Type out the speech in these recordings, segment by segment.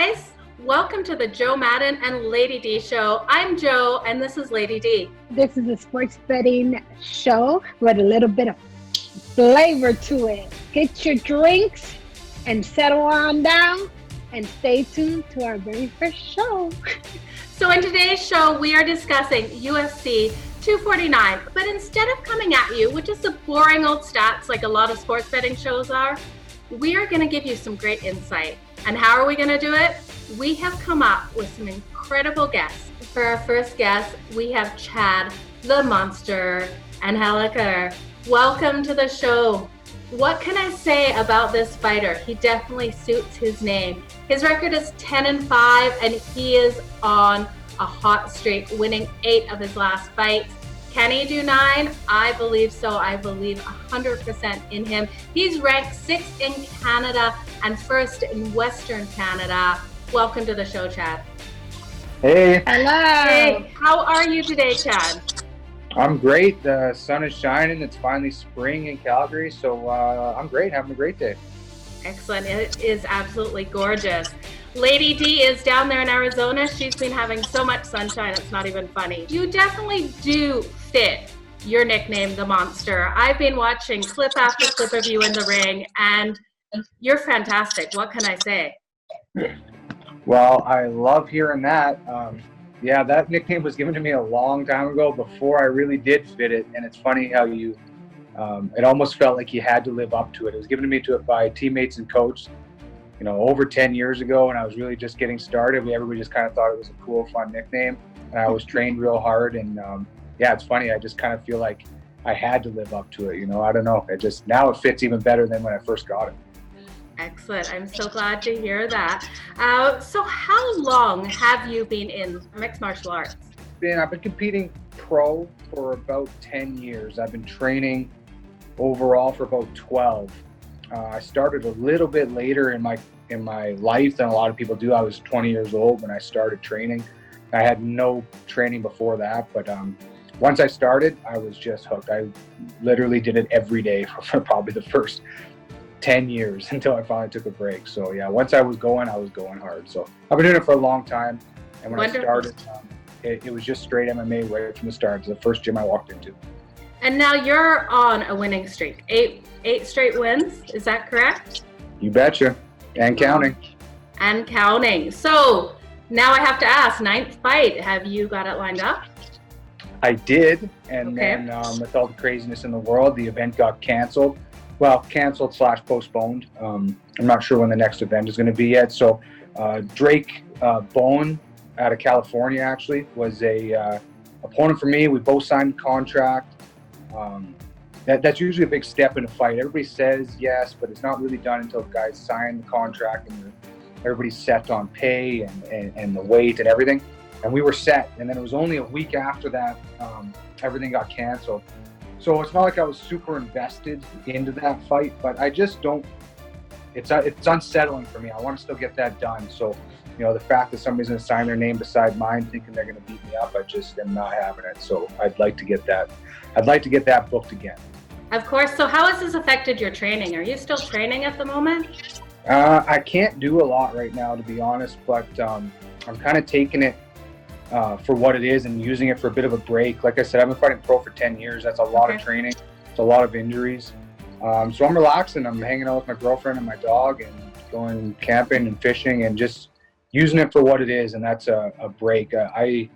guys. Welcome to the Jo Madden and Lady D show. I'm Jo, and this is Lady D. This is a sports betting show with a little bit of flavor to it. Get your drinks and settle on down and stay tuned to our very first show. So in today's show, we are discussing UFC 249, but instead of coming at you with just the boring old stats like a lot of sports betting shows are, we are going to give you some great insight. And how are we going to do it? We have come up with some incredible guests. For our first guest, we have Chad, the Monster, Anheliger. Welcome to the show. What can I say about this fighter? He definitely suits his name. His record is 10-5, and he is on a hot streak, winning 8 of his last fights. Can he do 9? I believe so. I believe 100% in him. He's ranked 6th in Canada and 1st in Western Canada. Welcome to the show, Chad. Hey. Hello. Hey, how are you today, Chad? I'm great. The sun is shining. It's finally spring in Calgary, so I'm great. Having a great day. Excellent. It is absolutely gorgeous. Lady D is down there in Arizona. She's been having so much sunshine, it's not even funny. You definitely do fit your nickname, the Monster. I've been watching clip after clip of you in the ring, and you're fantastic. What can I say? Well, I love hearing that. Yeah, that nickname was given to me a long time ago before I really did fit it, and it's funny how you, it almost felt like you had to live up to it. It was given to me by teammates and coach, you know, over 10 years ago, and I was really just getting started. Everybody just kind of thought it was a cool, fun nickname, and I was trained real hard, and yeah, it's funny. I just kind of feel like I had to live up to it, you know. I don't know. Now it fits even better than when I first got it. Excellent. I'm so glad to hear that. So how long have you been in mixed martial arts? I've been competing pro for about 10 years. I've been training overall for about 12. I started a little bit later in my life than a lot of people do. I was 20 years old when I started training. I had no training before that, but once I started, I was just hooked. I literally did it every day for probably the first 10 years until I finally took a break. So yeah, once I was going hard. So I've been doing it for a long time. And when Wonderful. I started, it was just straight MMA right from the start. It was the first gym I walked into. And now you're on a winning streak. Eight straight wins. Is that correct? You betcha. And counting. And counting. So now I have to ask, 9th fight, have you got it lined up? I did. And Okay. then with all the craziness in the world, the event got canceled. Well, canceled / postponed. I'm not sure when the next event is going to be yet. So Drake Bowen out of California actually was a opponent for me. We both signed a contract. That's usually a big step in a fight. Everybody says yes, but it's not really done until the guys sign the contract and everybody's set on pay and the weight and everything. And we were set. And then it was only a week after that, everything got canceled. So it's not like I was super invested into that fight, but I just don't, it's unsettling for me. I want to still get that done. So, you know, the fact that somebody's going to sign their name beside mine thinking they're going to beat me up, I just am not having it. So I'd like to get that booked again. Of course. So how has this affected your training? Are you still training at the moment? I can't do a lot right now, to be honest, but I'm kind of taking it for what it is and using it for a bit of a break. Like I said, I've been fighting pro for 10 years. That's a lot of training. It's a lot of injuries. So I'm relaxing. I'm hanging out with my girlfriend and my dog and going camping and fishing and just using it for what it is. And that's a break. I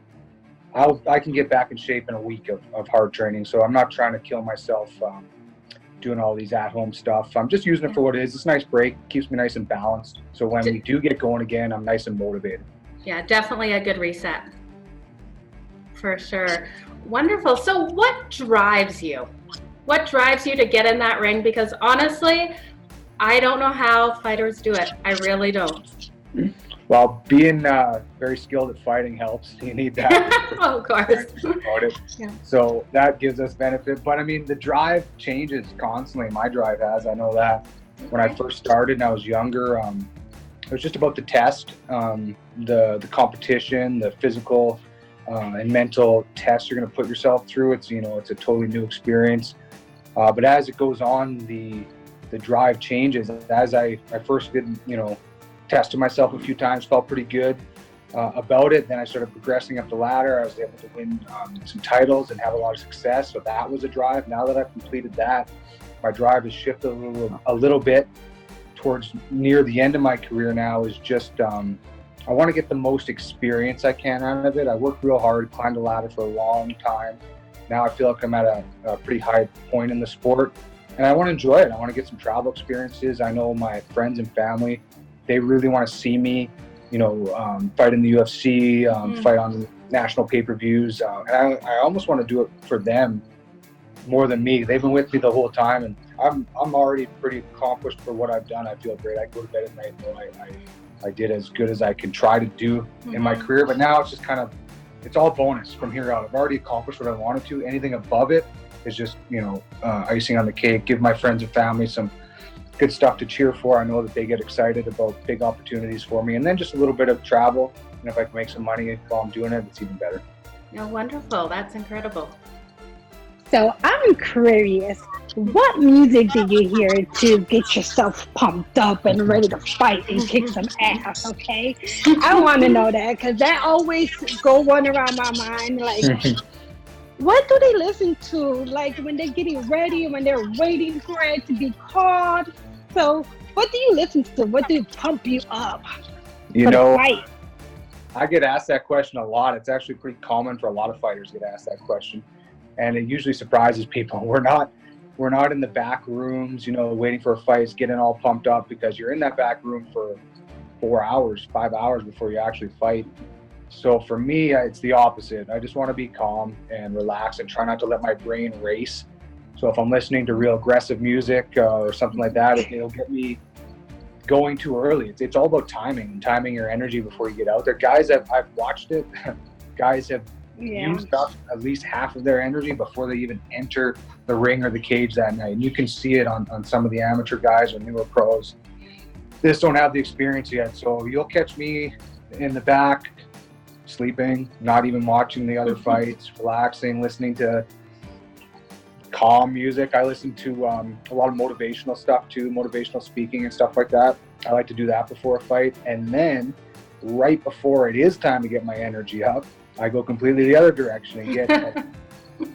can get back in shape in a week of hard training. So I'm not trying to kill myself doing all these at-home stuff. I'm just using it for what it is. It's a nice break. Keeps me nice and balanced. So when we do get going again, I'm nice and motivated. Yeah, definitely a good reset. For sure. Wonderful. So what drives you? What drives you to get in that ring? Because honestly, I don't know how fighters do it. I really don't. Well, being very skilled at fighting helps. You need that. Of course. Yeah. So that gives us benefit. But I mean, the drive changes constantly. My drive has. I know that. When I first started and I was younger, it was just about the test, the competition, the physical and mental tests you're going to put yourself through. It's a totally new experience. But as it goes on, the drive changes. As I first did, tested myself a few times, felt pretty good about it. Then I started progressing up the ladder. I was able to win some titles and have a lot of success. So that was a drive. Now that I've completed that, my drive has shifted a little bit towards near the end of my career now is just, I want to get the most experience I can out of it. I worked real hard, climbed the ladder for a long time. Now I feel like I'm at a pretty high point in the sport, and I want to enjoy it. I want to get some travel experiences. I know my friends and family, they really want to see me, fight in the UFC, fight on national pay-per-views. And I almost want to do it for them more than me. They've been with me the whole time, and I'm already pretty accomplished for what I've done. I feel great. I go to bed at night and I did as good as I can try to do in my career, but now it's just kind of, it's all bonus from here out. I've already accomplished what I wanted to. Anything above it is just, icing on the cake. Give my friends and family some good stuff to cheer for. I know that they get excited about big opportunities for me, and then just a little bit of travel. And if I can make some money while I'm doing it, it's even better. Oh, wonderful. That's incredible. So I'm curious, what music do you hear to get yourself pumped up and ready to fight and kick some ass, okay? I want to know that, because that always go on around my mind, like, what do they listen to, like, when they're getting ready, when they're waiting for it to be called? So what do you listen to? What do pump you up for the fight? I get asked that question a lot. It's actually pretty common for a lot of fighters to get asked that question. And it usually surprises people. We're not in the back rooms, waiting for a fight, getting all pumped up, because you're in that back room for 4 hours, 5 hours before you actually fight. So for me, it's the opposite. I just want to be calm and relax and try not to let my brain race. So if I'm listening to real aggressive music or something like that, it'll get me going too early. It's all about timing your energy before you get out there. Guys, I've watched it. Guys have used up at least half of their energy before they even enter the ring or the cage that night. And you can see it on some of the amateur guys or newer pros. They just don't have the experience yet. So you'll catch me in the back, sleeping, not even watching the other fights, relaxing, listening to calm music. I listen to a lot of motivational stuff too, motivational speaking and stuff like that. I like to do that before a fight. And then right before it is time to get my energy up, I go completely the other direction and get as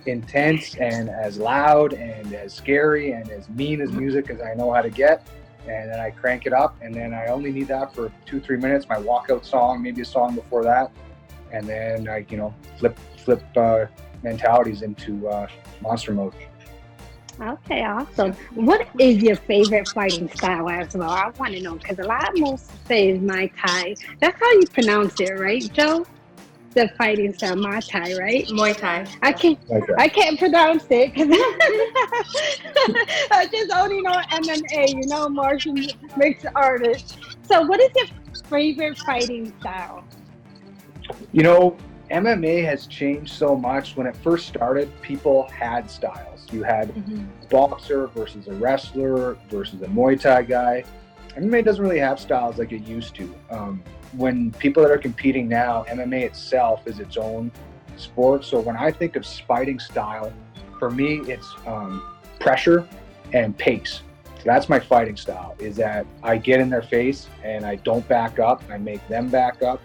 intense and as loud and as scary and as mean as music as I know how to get. And then I crank it up, and then I only need that for 2-3 minutes, my walkout song, maybe a song before that. And then I, flip mentalities into monster mode. Okay, awesome. What is your favorite fighting style as well? I want to know, because a lot of most say is Muay Thai. That's how you pronounce it, right, Jo? The fighting style, Muay Thai, right? Muay Thai. I can't pronounce it because I just only know MMA, martial mixed artist. So what is your favorite fighting style? MMA has changed so much. When it first started, people had styles. You had a boxer versus a wrestler versus a Muay Thai guy. MMA doesn't really have styles like it used to. When people that are competing now, MMA itself is its own sport. So when I think of fighting style, for me, it's pressure and pace. So that's my fighting style, is that I get in their face and I don't back up. I make them back up.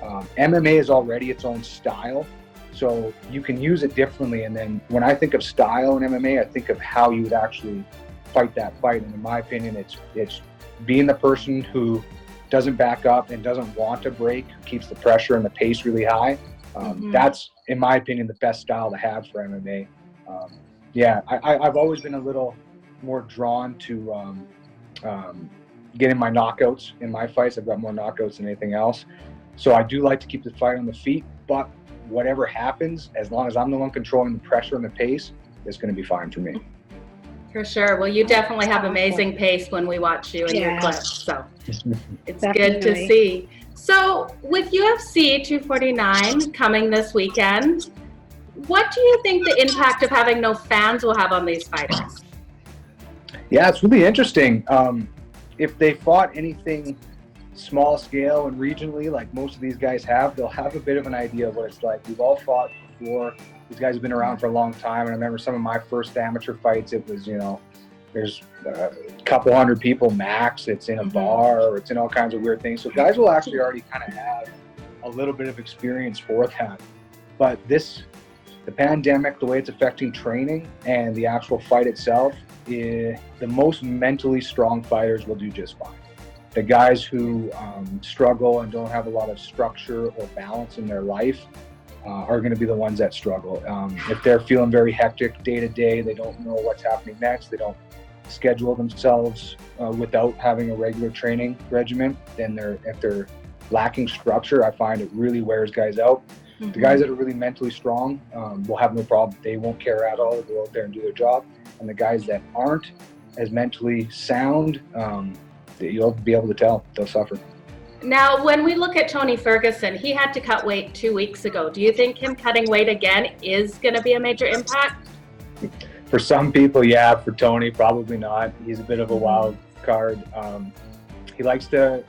MMA is already its own style, so you can use it differently. And then when I think of style in MMA, I think of how you would actually fight that fight. And in my opinion, it's being the person who doesn't back up and doesn't want to break, who keeps the pressure and the pace really high. That's, in my opinion, the best style to have for MMA. I've always been a little more drawn to getting my knockouts in my fights. I've got more knockouts than anything else. So I do like to keep the fight on the feet, but whatever happens, as long as I'm the one controlling the pressure and the pace, it's going to be fine for me. For sure. Well, you definitely have amazing pace when we watch you in your clips, so it's good to see. So with UFC 249 coming this weekend, what do you think the impact of having no fans will have on these fighters? Yeah, it's really interesting. If they fought anything small scale and regionally, like most of these guys have, they'll have a bit of an idea of what it's like. We've all fought before. These guys have been around for a long time, and I remember some of my first amateur fights, it was, there's a couple hundred people max. It's in a bar, or it's in all kinds of weird things. So guys will actually already kind of have a little bit of experience for that. But the pandemic, the way it's affecting training and the actual fight itself, the most mentally strong fighters will do just fine. The guys who struggle and don't have a lot of structure or balance in their life are going to be the ones that struggle. If they're feeling very hectic day to day, they don't know what's happening next, they don't schedule themselves without having a regular training regimen, then if they're lacking structure, I find it really wears guys out. The guys that are really mentally strong will have no problem. They won't care at all. They'll go out there and do their job. And the guys that aren't as mentally sound, you'll be able to tell they'll suffer. Now, when we look at Tony Ferguson, he had to cut weight 2 weeks ago. Do you think him cutting weight again is going to be a major impact? For some people, yeah. For Tony, probably not. He's a bit of a wild card. He likes to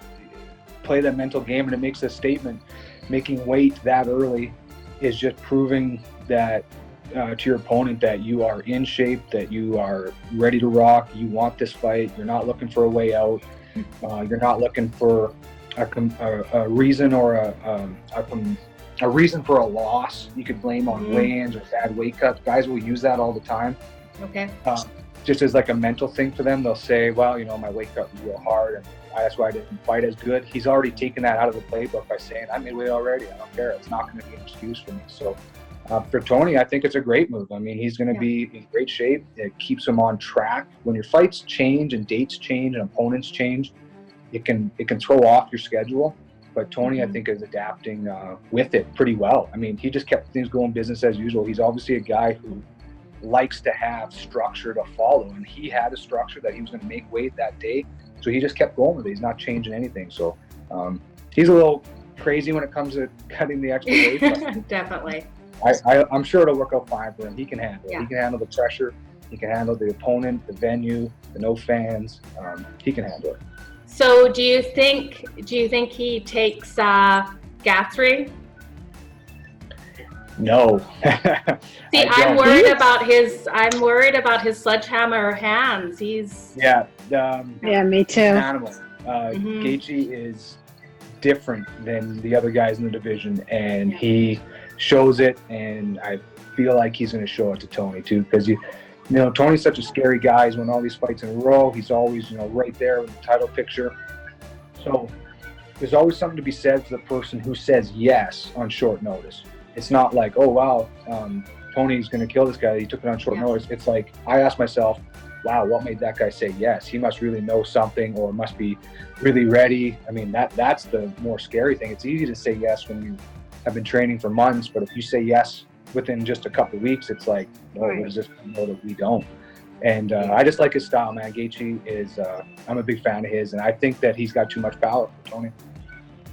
play that mental game, and it makes a statement. Making weight that early is just proving that to your opponent that you are in shape, that you are ready to rock, you want this fight, you're not looking for a way out, you're not looking for a reason or a reason for a loss you could blame on weigh-ins or bad weight cuts. Guys will use that all the time. Okay. Just as like a mental thing for them. They'll say, well, my weight cut was real hard and that's why I didn't fight as good. He's already taken that out of the playbook by saying, I made weight already, I don't care. It's not going to be an excuse for me. So for Tony, I think it's a great move. I mean, he's going to be in great shape. It keeps him on track. When your fights change and dates change and opponents change, it can throw off your schedule. But Tony, I think, is adapting with it pretty well. I mean, he just kept things going business as usual. He's obviously a guy who likes to have structure to follow, and he had a structure that he was going to make weight that day, so he just kept going with it. He's not changing anything. So he's a little crazy when it comes to cutting the extra weight. But definitely. I'm sure it'll work out fine for him. He can handle it. He can handle the pressure. He can handle the opponent, the venue, the no fans. He can handle it. So do you think he takes Guthrie? No. See, I'm worried about his sledgehammer hands. He's me too. An animal. Gaethje is different than the other guys in the division, and he shows it. And I feel like he's going to show it to Tony too, because Tony's such a scary guy. He's won all these fights in a row. He's always right there with the title picture. So there's always something to be said for the person who says yes on short notice. It's not like, oh, wow, Tony's going to kill this guy. He took it on short notice. It's like, I ask myself, wow, what made that guy say yes? He must really know something or must be really ready. I mean, that's the more scary thing. It's easy to say yes when you have been training for months, but if you say yes within just a couple of weeks, it's like, what does this know that we don't? And I just like his style, man. Gaethje is, I'm a big fan of his, and I think that he's got too much power for Tony.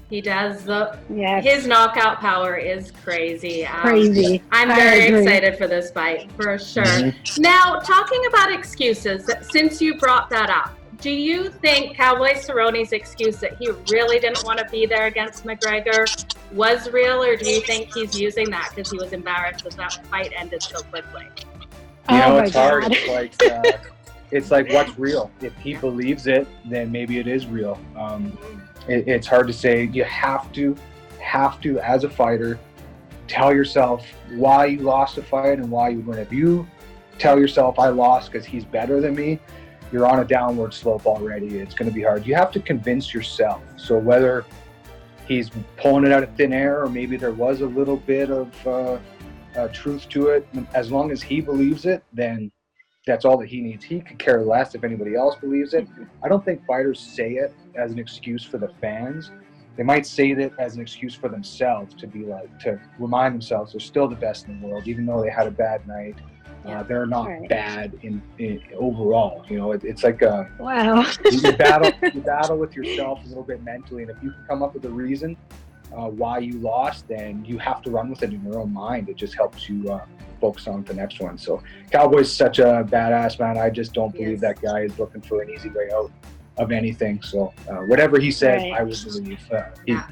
He does. His knockout power is crazy. Crazy. I'm very excited for this fight, for sure. Now, talking about excuses, since you brought that up, do you think Cowboy Cerrone's excuse that he really didn't want to be there against McGregor was real, or do you think he's using that because he was embarrassed that that fight ended so quickly? It's hard. It's like, what's real? If he believes it, then maybe it is real. It's hard to say. You have to, as a fighter, tell yourself why you lost a fight and why you win. If you tell yourself, I lost because he's better than me, you're on a downward slope already. It's going to be hard. You have to convince yourself. So whether he's pulling it out of thin air or maybe there was a little bit of truth to it, as long as he believes it, then that's all that he needs. He could care less if anybody else believes it. I don't think fighters say it as an excuse for the fans. They might say that as an excuse for themselves, to remind themselves they're still the best in the world, even though they had a bad night. They're not bad in overall. It's like you battle with yourself a little bit mentally, and if you can come up with a reason why you lost, then you have to run with it in your own mind. It just helps you focus on the next one. So Cowboy's such a badass, man. I just don't believe that guy is looking for an easy way out. of anything. So whatever he says, Right. I will believe.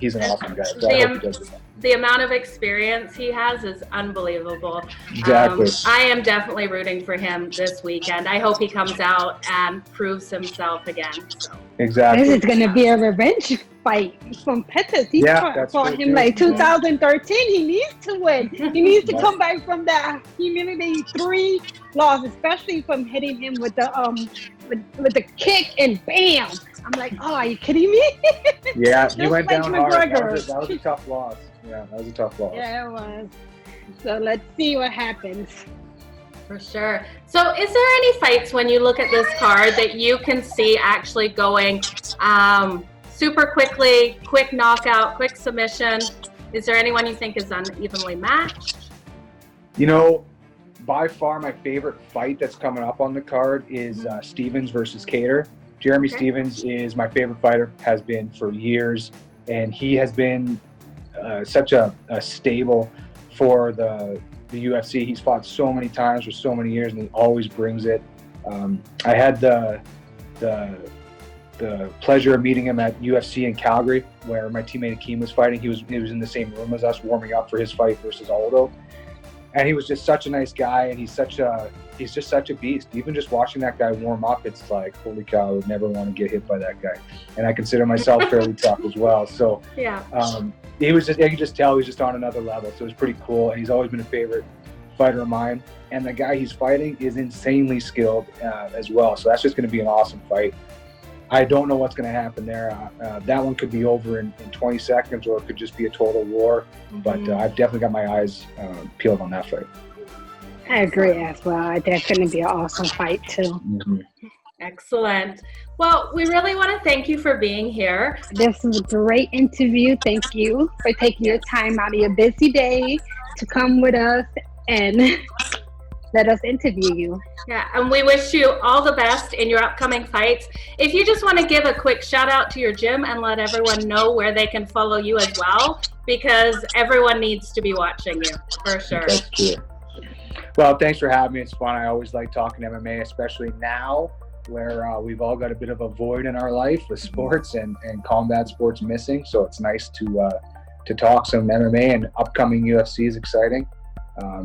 He's an awesome guy. So The, I hope he does it. the amount of experience he has is unbelievable. Exactly. I am definitely rooting for him this weekend. I hope he comes out and proves himself again. So. Exactly. This is going to be a revenge fight from Pettis. He that's fought true, him too. like 2013. He needs to win. He needs to come back from that humility 3 loss, especially from hitting him with the with the kick and bam. I'm like, oh, are you kidding me? Yeah, he Just went like down hard. McGregor. That was a tough loss. Yeah, that was a tough loss. Yeah, it was. So let's see what happens. For sure. So is there any fights when you look at this card that you can see actually going super quickly, quick knockout, quick submission? Is there anyone you think is unevenly matched? You know, by far my favorite fight that's coming up on the card is Stevens versus Cater. Jeremy Stevens is my favorite fighter, has been for years, and he has been such a stable for the UFC. He's fought so many times for so many years, and he always brings it. I had the pleasure of meeting him at UFC in Calgary, where my teammate Akeem was fighting. He was in the same room as us, warming up for his fight versus Aldo. And he was just such a nice guy, and he's just such a beast. Even just watching that guy warm up, it's like, holy cow, I would never want to get hit by that guy. And I consider myself fairly tough as well. So Yeah. I could just tell he was just on another level. So it was pretty cool, and he's always been a favorite fighter of mine. And the guy he's fighting is insanely skilled as well. So that's just going to be an awesome fight. I don't know what's going to happen there. That one could be over in 20 seconds, or it could just be a total war. But I've definitely got my eyes peeled on that fight. I agree as well. That's going to be an awesome fight too. Excellent. Well, we really want to thank you for being here. This was a great interview. Thank you for taking your time out of your busy day to come with us and let us interview you. Yeah, and we wish you all the best in your upcoming fights. If you just want to give a quick shout out to your gym and let everyone know where they can follow you as well, because everyone needs to be watching you, for sure. That's true. Well, thanks for having me. It's fun. I always like talking MMA, especially now where we've all got a bit of a void in our life with sports and combat sports missing. So it's nice to talk some MMA, and upcoming UFC is exciting.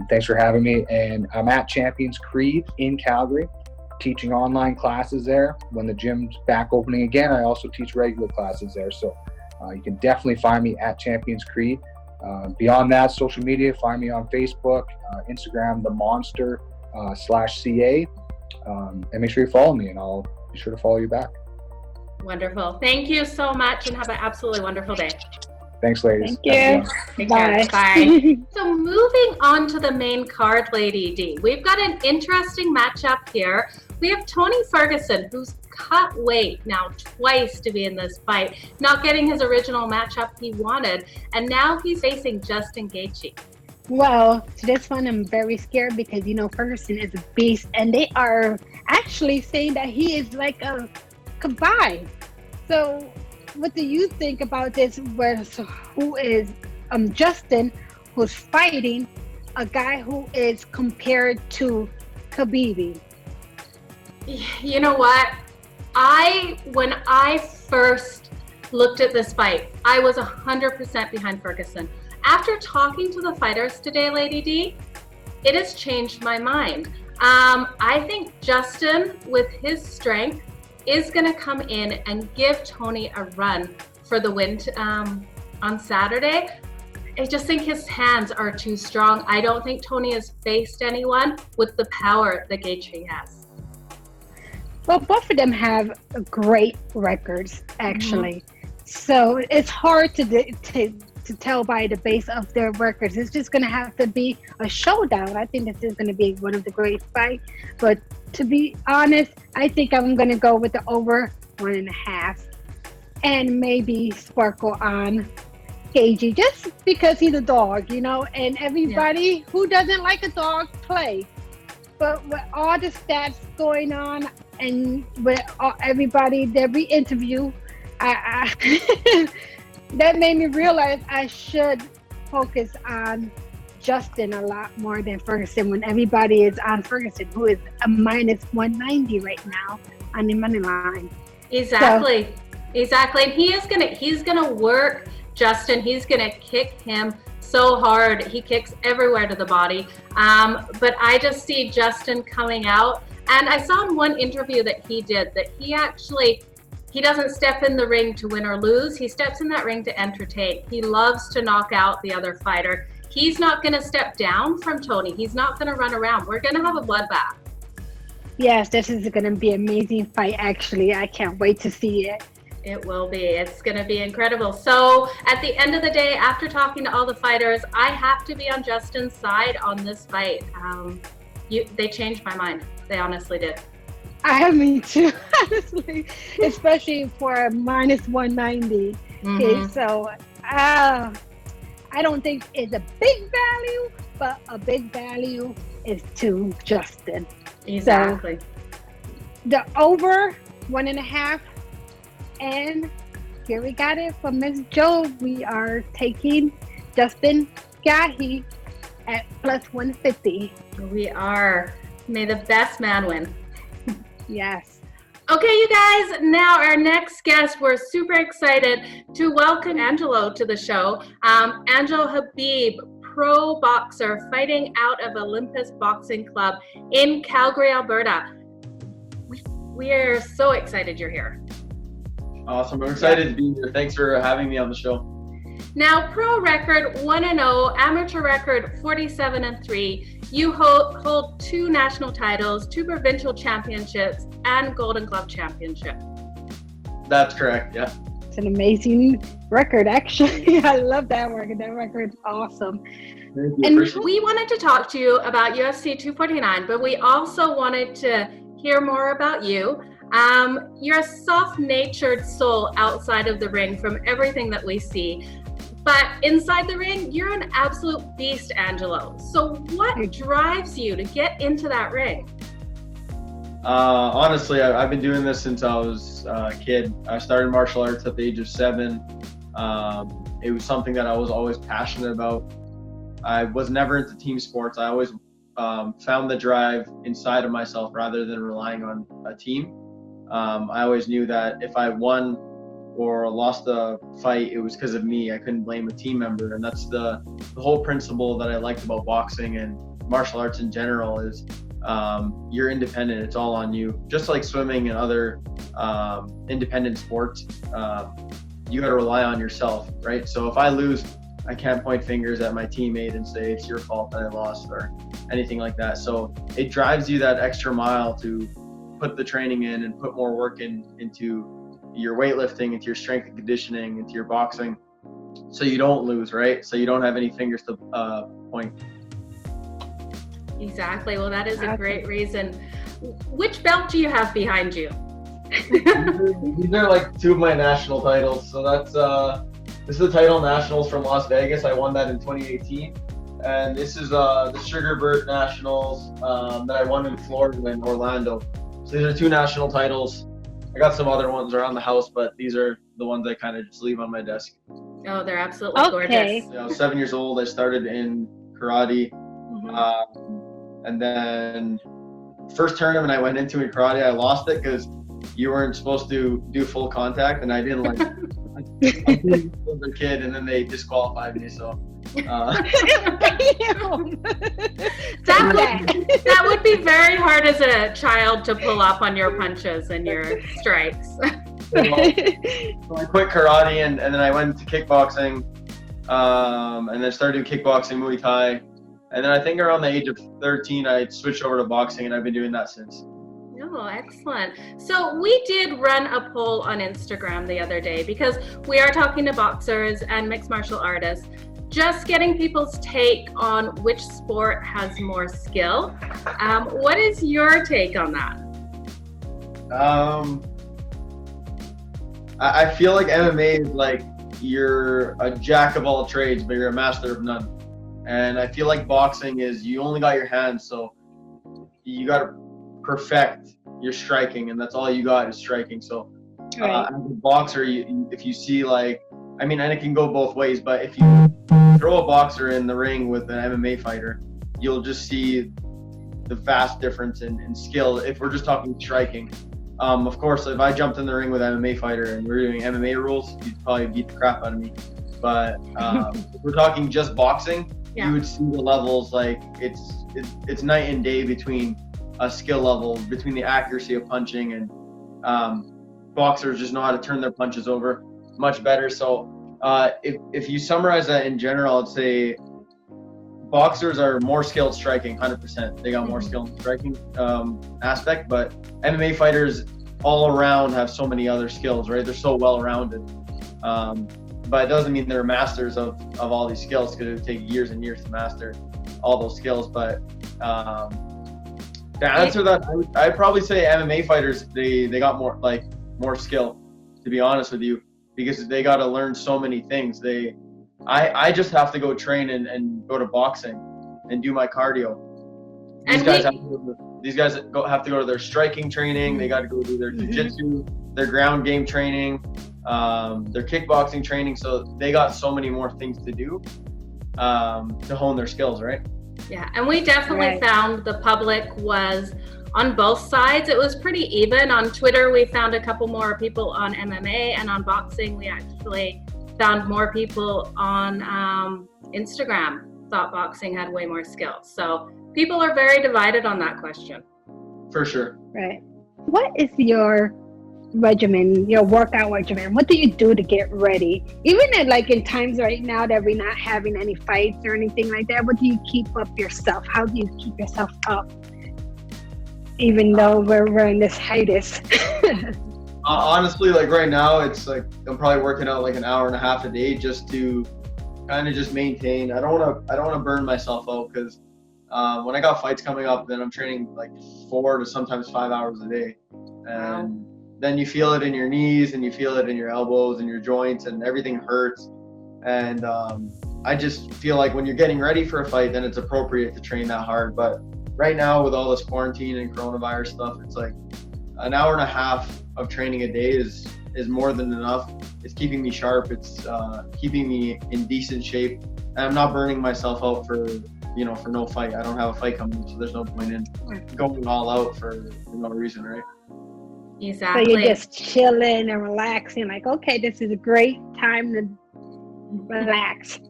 Thanks for having me. And I'm at Champions Creed in Calgary, teaching online classes there. When the gym's back opening again, I also teach regular classes there. So you can definitely find me at Champions Creed. Beyond that, social media, find me on Facebook, Instagram, The Monster /CA. And make sure you follow me, and I'll be sure to follow you back. Wonderful. Thank you so much, and have an absolutely wonderful day. Thanks, ladies. Thank you. Take Bye. care. Bye. So moving on to the main card, Lady D, we've got an interesting matchup here. We have Tony Ferguson, who's cut weight now twice to be in this fight, not getting his original matchup he wanted, and now he's facing Justin Gaethje. Well, to this one, I'm very scared because, Ferguson is a beast, and they are actually saying that he is like a Kawhi. So what do you think about this? Who is Justin, who's fighting a guy who is compared to Khabib? You know what? When I first looked at this fight, I was 100% behind Ferguson. After talking to the fighters today, Lady D, it has changed my mind. I think Justin, with his strength, is going to come in and give Tony a run for the win on Saturday. I just think his hands are too strong. I don't think Tony has faced anyone with the power that Gaethje has. Well, both of them have great records, actually. So it's hard to tell by the base of their records. It's just going to have to be a showdown. I think this is going to be one of the great fights. But to be honest, I think I'm going to go with the over 1.5 and maybe sparkle on Gaethje, just because he's a dog, and everybody who doesn't like a dog play. But with all the stats going on and with everybody, every interview, that made me realize I should focus on Justin a lot more than Ferguson when everybody is on Ferguson, who is a minus 190 right now on the money line. Exactly. Exactly. And he's gonna work Justin. He's gonna kick him so hard. He kicks everywhere to the body. But I just see Justin coming out. And I saw in one interview that he did that he doesn't step in the ring to win or lose. He steps in that ring to entertain. He loves to knock out the other fighter. He's not going to step down from Tony. He's not going to run around. We're going to have a bloodbath. Yes, this is going to be an amazing fight, actually. I can't wait to see it. It will be. It's going to be incredible. So at the end of the day, after talking to all the fighters, I have to be on Justin's side on this fight. They changed my mind. They honestly did. Me too, honestly, especially for a minus 190. Okay, so I don't think it's a big value, but a big value is to Justin. Exactly. So, the over 1.5, and here we got it from Miss Jo. We are taking Justin Gaethje at plus 150. We are. May the best man win. Yes. Okay, you guys, now our next guest, we're super excited to welcome Angelo to the show. Angelo Habib, pro boxer, fighting out of Olympus Boxing Club in Calgary, Alberta. We are so excited you're here. Awesome. I'm excited to be here. Thanks for having me on the show. Now, pro record 1-0, amateur record 47-3. You hold 2 national titles, 2 provincial championships, and Golden Glove championship. That's correct, yeah. It's an amazing record, actually. I love that record. That record's awesome. And we wanted to talk to you about UFC 249, but we also wanted to hear more about you. You're a soft-natured soul outside of the ring from everything that we see. But inside the ring, you're an absolute beast, Angelo. So what drives you to get into that ring? Honestly, I've been doing this since I was a kid. I started martial arts at the age of 7. It was something that I was always passionate about. I was never into team sports. I always found the drive inside of myself rather than relying on a team. I always knew that if I won or lost a fight, it was because of me. I couldn't blame a team member, and that's the whole principle that I liked about boxing and martial arts in general is you're independent. It's all on you. Just like swimming and other independent sports, you got to rely on yourself, right? So if I lose, I can't point fingers at my teammate and say it's your fault that I lost or anything like that. So it drives you that extra mile to put the training in and put more work into your weightlifting, into your strength and conditioning, into your boxing, so you don't lose, right? So you don't have any fingers to point. Exactly. Well, that is a great reason. Which belt do you have behind you? These are like 2 of my national titles. So that's this is the title nationals from Las Vegas. I won that in 2018, and this is the Sugarbird Nationals that I won in Florida and Orlando. So these are 2 national titles. I got some other ones around the house, but these are the ones I kind of just leave on my desk. Oh, they're absolutely gorgeous. I was 7 years old. I started in karate. And then first tournament I went into in karate, I lost it because you weren't supposed to do full contact, and I didn't like I was a kid, and then they disqualified me. So that would be very hard as a child to pull up on your punches and your strikes. So I quit karate, and then I went to kickboxing, and then started doing kickboxing, Muay Thai. And then I think around the age of 13, I switched over to boxing, and I've been doing that since. Oh, excellent. So we did run a poll on Instagram the other day because we are talking to boxers and mixed martial artists, just getting people's take on which sport has more skill. What is your take on that? I feel like MMA is like you're a jack of all trades, but you're a master of none. And I feel like boxing is you only got your hands, so you got to perfect your striking, and that's all you got is striking. So as a boxer, if you see like, I mean, and it can go both ways, but if you throw a boxer in the ring with an MMA fighter, you'll just see the vast difference in skill. If we're just talking striking, Of course, if I jumped in the ring with an MMA fighter and we're doing MMA rules, you'd probably beat the crap out of me. But if we're talking just boxing, you would see the levels like it's night and day between a skill level, between the accuracy of punching, and boxers just know how to turn their punches over much better. So if you summarize that in general, I'd say boxers are more skilled striking, 100%. They got more skill in the striking aspect, but MMA fighters all around have so many other skills, right? They're so well-rounded. But it doesn't mean they're masters of all these skills, because it would take years and years to master all those skills. But to answer that, I'd probably say MMA fighters, they got more skill, to be honest with you, because they got to learn so many things. I just have to go train and go to boxing and do my cardio. These guys have to go to their striking training. They got to go do their jiu-jitsu, their ground game training, their kickboxing training. So they got so many more things to do to hone their skills, right? Yeah, and we definitely found the public was on both sides. It was pretty even. On Twitter, we found a couple more people on MMA, and on boxing, we actually found more people on Instagram thought boxing had way more skills. So people are very divided on that question. For sure. Right. What is your regimen, your workout regimen? What do you do to get ready? Even in times right now that we're not having any fights or anything like that, what do you keep up yourself? How do you keep yourself up? Even though we're in this hiatus. Honestly, right now, it's I'm probably working out an hour and a half a day just to kind of just maintain. I don't want to burn myself out, because when I got fights coming up, then I'm training 4 to sometimes 5 hours a day, and then you feel it in your knees and you feel it in your elbows and your joints, and everything hurts. And I just feel like when you're getting ready for a fight, then it's appropriate to train that hard. But right now, with all this quarantine and coronavirus stuff, it's an hour and a half of training a day is more than enough. It's keeping me sharp. It's keeping me in decent shape, and I'm not burning myself out for no fight. I don't have a fight coming, so there's no point in going all out for no reason, right? Exactly. So you're just chilling and relaxing, okay, this is a great time to relax.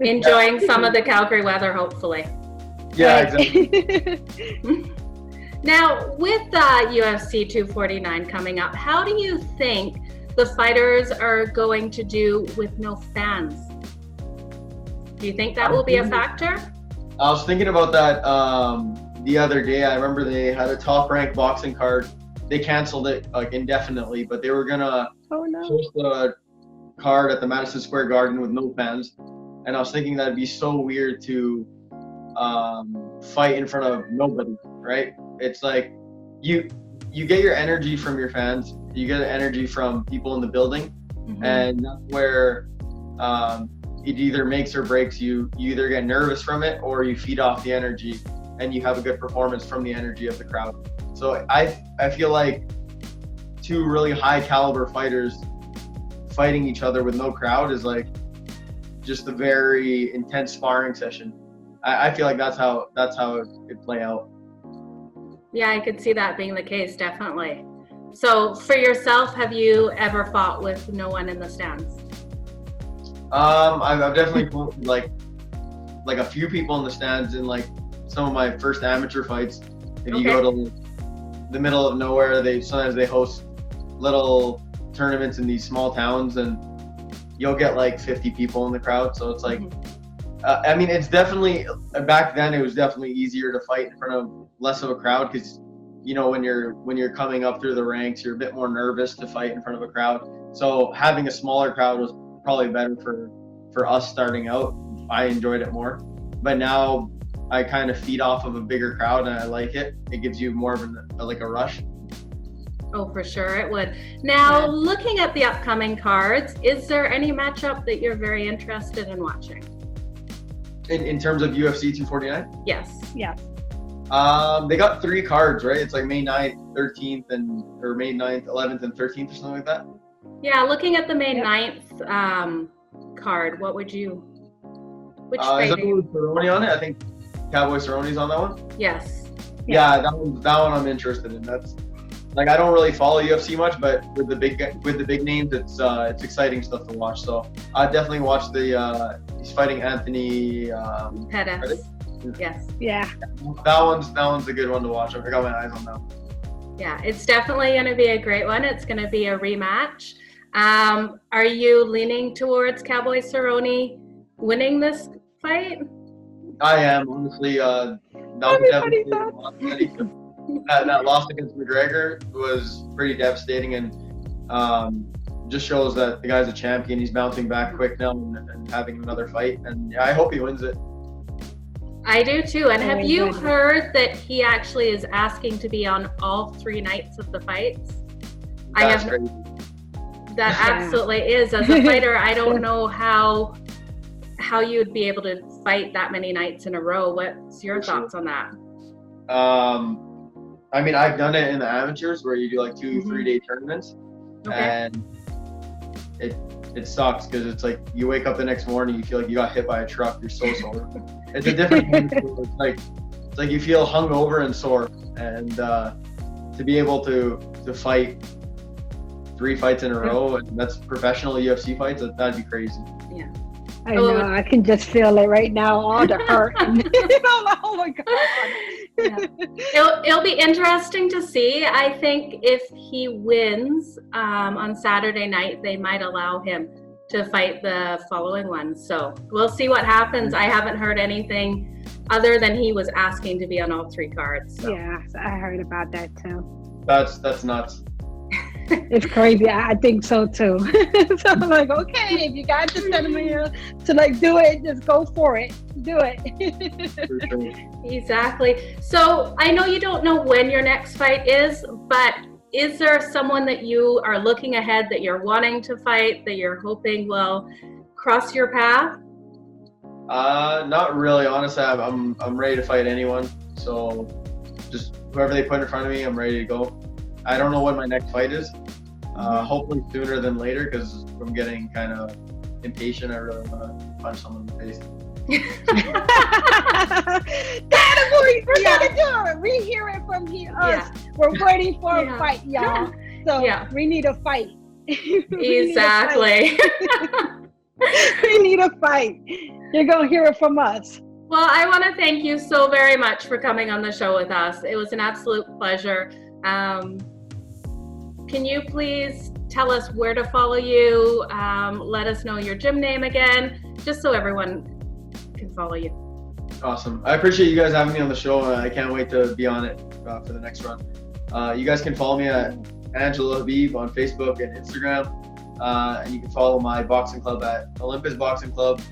Enjoying some of the Calgary weather, hopefully. Yeah, exactly. Now, with UFC 249 coming up, how do you think the fighters are going to do with no fans? Do you think that will be a factor? I was thinking about that the other day. I remember they had a top-ranked boxing card. They canceled it indefinitely, but they were gonna host a card at the Madison Square Garden with no fans. And I was thinking that'd be so weird to fight in front of nobody, right? It's you get your energy from your fans, you get energy from people in the building, and that's where it either makes or breaks you. You either get nervous from it, or you feed off the energy and you have a good performance from the energy of the crowd. So I feel like two really high caliber fighters fighting each other with no crowd is just a very intense sparring session. I feel like that's how it play out. Yeah, I could see that being the case, definitely. So for yourself, have you ever fought with no one in the stands? I've definitely fought with a few people in the stands in some of my first amateur fights. If you go to the middle of nowhere, sometimes they host little tournaments in these small towns, and you'll get 50 people in the crowd. So it's it's definitely, back then it was definitely easier to fight in front of less of a crowd, because when you're coming up through the ranks, you're a bit more nervous to fight in front of a crowd. So having a smaller crowd was probably better for us starting out. I enjoyed it more, but now I kind of feed off of a bigger crowd, and I like it. It gives you more of a rush. Oh, for sure it would. Now, looking at the upcoming cards, is there any matchup that you're very interested in watching? In terms of UFC 249? Yes. Yes. They got 3 cards, right? It's May 9th, 13th, or May 9th, 11th, and 13th, or something like that? Yeah, looking at the May 9th card, which fight? Is that with Cerrone on it? I think Cowboy Cerrone's on that one? Yes. Yeah, that one I'm interested in. That's like I don't really follow UFC much, but with the big names, it's exciting stuff to watch. So I definitely watch the he's fighting Anthony Pettis. Yes. Yeah. That one's a good one to watch. I got my eyes on that one. Yeah, it's definitely going to be a great one. It's going to be a rematch. Are you leaning towards Cowboy Cerrone winning this fight? I am, honestly. Everybody That loss against McGregor was pretty devastating, and just shows that the guy's a champion. He's bouncing back quick now and having another fight, and I hope he wins it. I do too. And have you heard that he actually is asking to be on all 3 nights of the fights? That's crazy. That absolutely is. As a fighter, I don't know how you'd be able to fight that many nights in a row. What's your thoughts on that? I mean, I've done it in the amateurs where you do like 2-3 day tournaments, and it sucks because it's like you wake up the next morning, you feel like you got hit by a truck. You're so sore. It's a different thing. It's like you feel hungover and sore, and to be able to fight 3 fights in a row, and that's professional UFC fights, that'd be crazy. Yeah. I know, I can just feel it right now, all the hurt. Oh my God. Yeah. It'll be interesting to see. I think if he wins on Saturday night, they might allow him to fight the following one. So we'll see what happens. I haven't heard anything other than he was asking to be on all 3 cards. So. Yeah, I heard about that too. That's nuts. It's crazy. I think so too. So I'm like, okay, if you got to send me to like do it, just go for it. Do it. Exactly. So I know you don't know when your next fight is, but is there someone that you are looking ahead that you're wanting to fight, that you're hoping will cross your path? Not really. Honestly, I'm ready to fight anyone. So just whoever they put in front of me, I'm ready to go. I don't know when my next fight is. Hopefully sooner than later, because I'm getting kind of impatient. I really want to punch someone in the face. That's what we're gonna do it. We hear it from us. Yeah. We're waiting for a fight, y'all. So we need a fight. Exactly. We need a fight. You're gonna hear it from us. Well, I want to thank you so very much for coming on the show with us. It was an absolute pleasure. Can you please tell us where to follow you? Let us know your gym name again, just so everyone can follow you. Awesome. I appreciate you guys having me on the show. I can't wait to be on it for the next run. You guys can follow me at Angelo Habib on Facebook and Instagram. And you can follow my boxing club at Olympus Boxing Club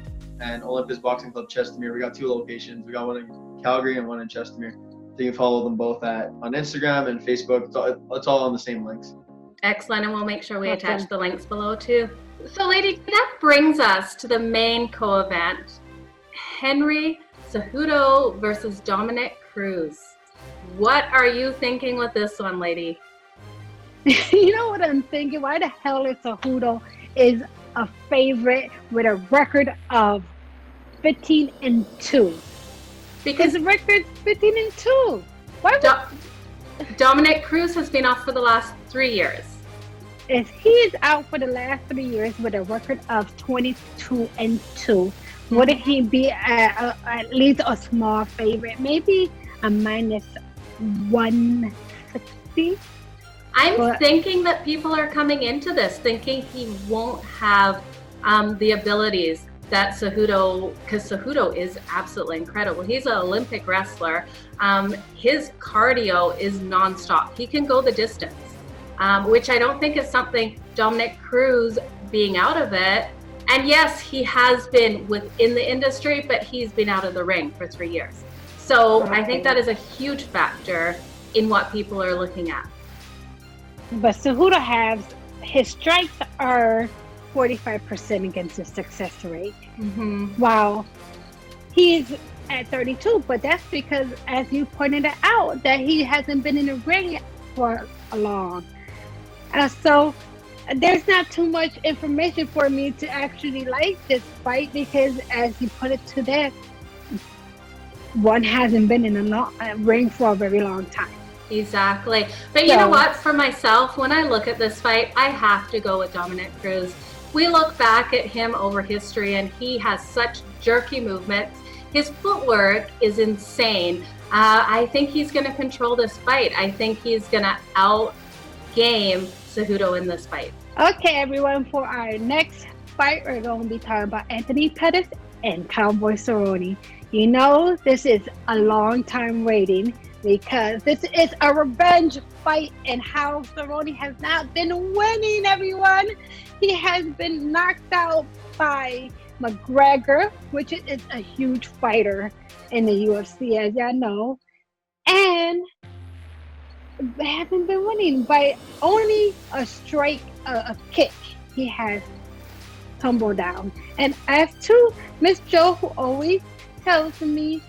and Olympus Boxing Club Chestermere. We got 2 locations. We got one in Calgary and one in Chestermere. So you can follow them both on Instagram and Facebook. It's all on the same links. Excellent, and we'll make sure we attach the links below too. So lady, that brings us to the main co-event. Henry Cejudo versus Dominick Cruz. What are you thinking with this one, lady? You know what I'm thinking? Why the hell is Cejudo is a favorite with a record of 15-2? Because the record's 15-2. Why Dominick Cruz has been off for the last 3 years. If he is out for the last 3 years with a record of 22-2, wouldn't he be at least a small favorite? Maybe a minus 160? I'm thinking that people are coming into this thinking he won't have the abilities that Cejudo, because Cejudo is absolutely incredible. He's an Olympic wrestler. His cardio is nonstop. He can go the distance, which I don't think is something Dominick Cruz being out of it. And yes, he has been within the industry, but he's been out of the ring for 3 years. So I think that is a huge factor in what people are looking at. But Cejudo has, his strikes are 45% against his success rate. Wow. He's at 32, but that's because, as you pointed out, that he hasn't been in the ring for long. So there's not too much information for me to actually like this fight because, as you put it to that, one hasn't been in a ring for a very long time. Exactly. But you know what? For myself, when I look at this fight, I have to go with Dominick Cruz. We look back at him over history, and he has such jerky movements. His footwork is insane. I think he's going to control this fight. I think he's going to out-game Cejudo in this fight. Okay, everyone, for our next fight, we're going to be talking about Anthony Pettis and Cowboy Cerrone. You know, this is a long time waiting because this is a revenge fight, and how Cerrone has not been winning, everyone. He has been knocked out by McGregor, which is a huge fighter in the UFC, as y'all know, and they haven't been winning by only a strike, a kick. He has tumbled down. And as to Miss Jo, who always tells me,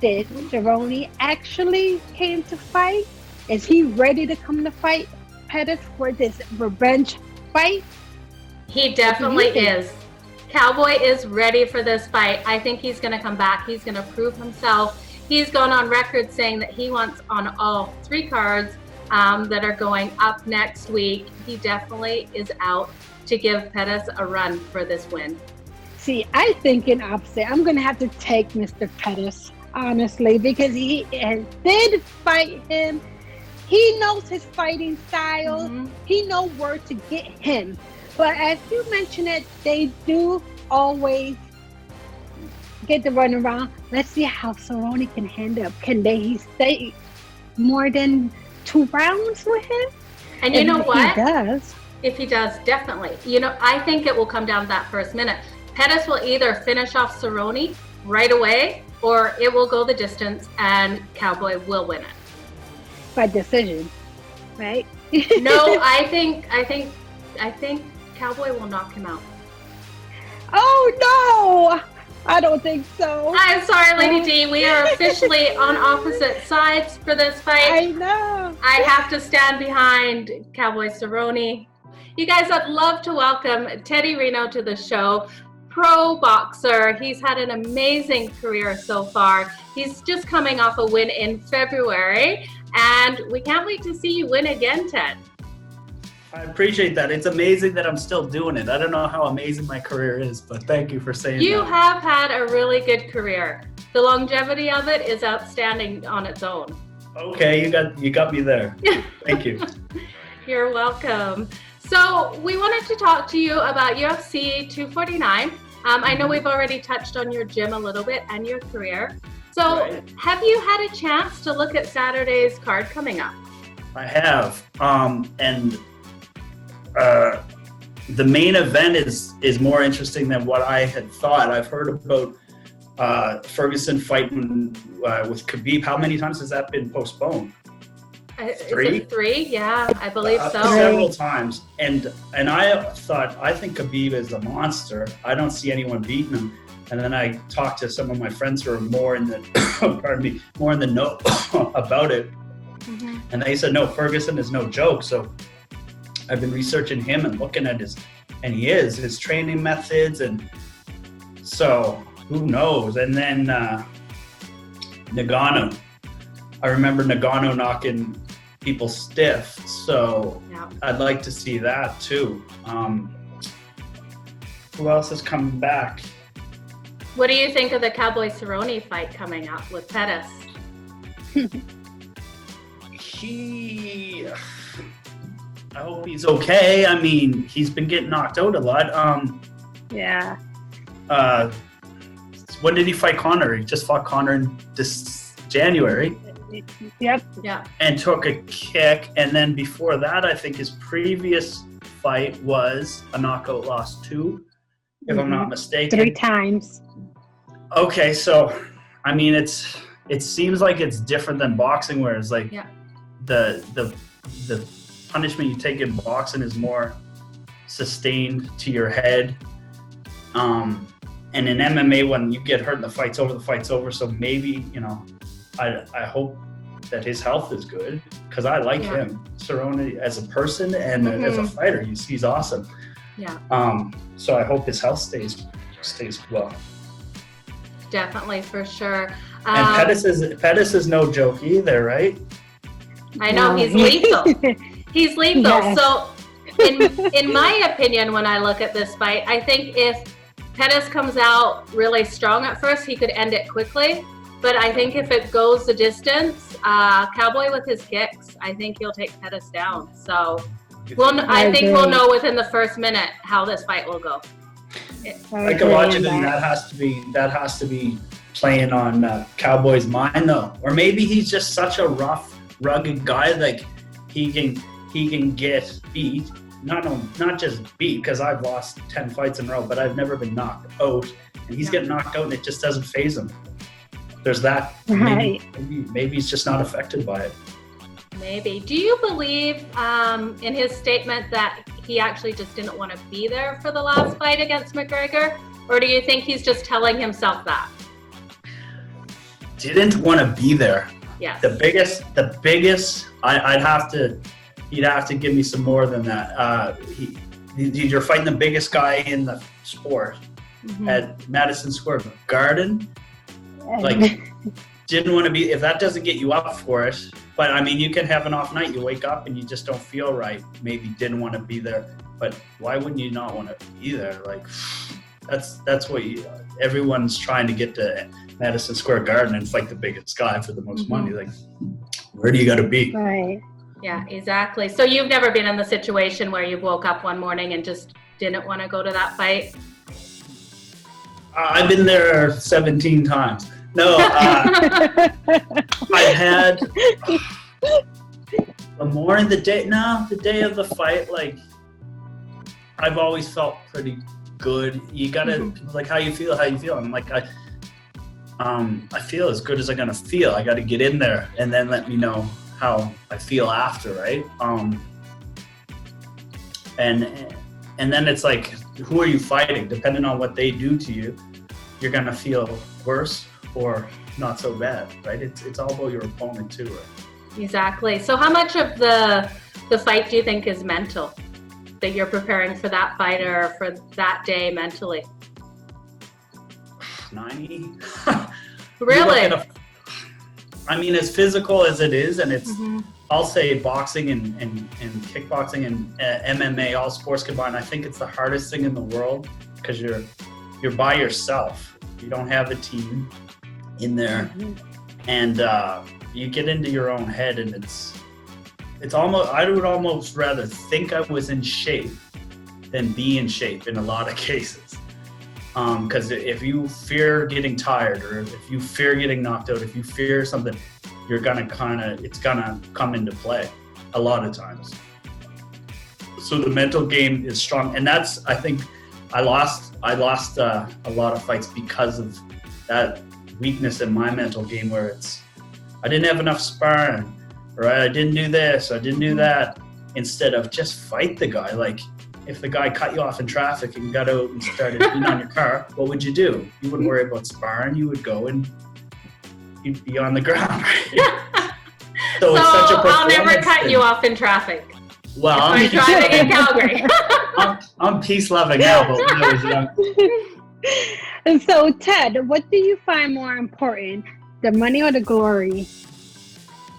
did Cerrone actually came to fight? Is he ready to come to fight Pettis for this revenge fight? He definitely is. Cowboy is ready for this fight. I think he's going to come back. He's going to prove himself. He's gone on record saying that he wants on all 3 cards that are going up next week. He definitely is out to give Pettis a run for this win. See, I think in opposite. I'm going to have to take Mr. Pettis, honestly, because he did fight him. He knows his fighting style. Mm-hmm. He knows where to get him. But as you mentioned it, they do always get the run around. Let's see how Cerrone can handle up. Can he stay more than 2 rounds with him? And you know what? If he does. If he does, definitely. You know, I think it will come down to that first minute. Pettis will either finish off Cerrone right away, or it will go the distance and Cowboy will win it. By decision, right? No, I think Cowboy will knock him out. Oh no! I don't think so. I'm sorry, Lady D. We are officially on opposite sides for this fight. I know. I have to stand behind Cowboy Cerrone. You guys, I'd love to welcome Teddy Reno to the show. Pro boxer. He's had an amazing career so far. He's just coming off a win in February, and we can't wait to see you win again, Ted. I appreciate that. It's amazing that I'm still doing it. I don't know how amazing my career is, but thank you for saying You that. have had a really good career. The longevity of it is outstanding on its own. Okay, you got me there. Thank you. You're welcome. So we wanted to talk to you about UFC 249. I know we've already touched on your gym a little bit and your career. So Have you had a chance to look at Saturday's card coming up? I have. And the main event is more interesting than what I had thought. I've heard about Ferguson fighting with Khabib. How many times has that been postponed? 3? Is it 3? Yeah, I believe so. Several times. And I think Khabib is a monster. I don't see anyone beating him. And then I talked to some of my friends who are more in the more in the know about it. Mm-hmm. And they said, no, Ferguson is no joke. So I've been researching him and looking at his training methods. And so who knows? And then Ngannou. I remember Ngannou knocking people stiff. So I'd like to see that too. Who else is coming back? What do you think of the Cowboy Cerrone fight coming up with Pettis? I hope he's okay. I mean, he's been getting knocked out a lot. Yeah. When did he fight Conor? He just fought Conor in this January. Yep. Yeah. And took a kick. And then before that, I think his previous fight was a knockout loss 2, if I'm not mistaken. 3 times. Okay, so I mean, it seems like it's different than boxing, where it's like the punishment you take in boxing is more sustained to your head. And in MMA, when you get hurt, the fight's over. So maybe, I hope that his health is good, because I like him. Cerrone as a person and as a fighter, he's awesome. Yeah. So I hope his health stays well. Definitely, for sure. And Pettis is no joke either, right? I know, he's lethal. He's lethal. Yes. So, in my opinion, when I look at this fight, I think if Pettis comes out really strong at first, he could end it quickly. But I think if it goes the distance, Cowboy with his kicks, I think he'll take Pettis down. So, I think we'll know within the first minute how this fight will go. Psychologically, that has to be playing on Cowboy's mind, though. Or maybe he's just such a rough, rugged guy, like he can get beat. Not just beat, because I've lost 10 fights in a row, but I've never been knocked out. And he's getting knocked out, and it just doesn't faze him. There's that. Right. Maybe he's just not affected by it. Maybe. Do you believe in his statement that he actually just didn't want to be there for the last fight against McGregor? Or do you think he's just telling himself that? Didn't want to be there. Yes. The biggest, you'd have to give me some more than that. You're fighting the biggest guy in the sport at Madison Square Garden. Like, didn't want to be, if that doesn't get you up for it. But I mean, you can have an off night, you wake up and you just don't feel right. Maybe didn't want to be there, but why wouldn't you not want to be there? Like, that's what everyone's trying to get to Madison Square Garden and fight the biggest guy for the most money. Like, where do you got to be? Right. Yeah, exactly. So you've never been in the situation where you woke up one morning and just didn't want to go to that fight? I've been there 17 times. No, I've had the day of the fight, like, I've always felt pretty good. You gotta, like, how you feel. I'm like, I feel as good as I'm gonna feel. I gotta get in there and then let me know how I feel after, right? And then it's like, who are you fighting? Depending on what they do to you, you're gonna feel worse or not so bad, right? It's all about your opponent too, right? Exactly. So how much of the fight do you think is mental? That you're preparing for that fight or for that day mentally? 90. Really? I mean, as physical as it is, and it's, I'll say boxing and kickboxing and MMA, all sports combined, I think it's the hardest thing in the world because you're by yourself. You don't have a team in there, and you get into your own head, and it's almost, I would almost rather think I was in shape than be in shape in a lot of cases. Because if you fear getting tired, or if you fear getting knocked out, if you fear something, it's gonna come into play a lot of times. So the mental game is strong, and that's, I think, I lost a lot of fights because of that weakness in my mental game, where it's, I didn't have enough sparring, or I didn't do this, I didn't do that, instead of just fight the guy. Like, if the guy cut you off in traffic and got out and started beating on your car, what would you do? You wouldn't worry about sparring, you would go and you'd be on the ground, right? So it's such a I'll never cut thing. you off in traffic. Well, I'm driving in Calgary. I'm peace loving now, but when I was young. And so, Ted, what do you find more important, the money or the glory?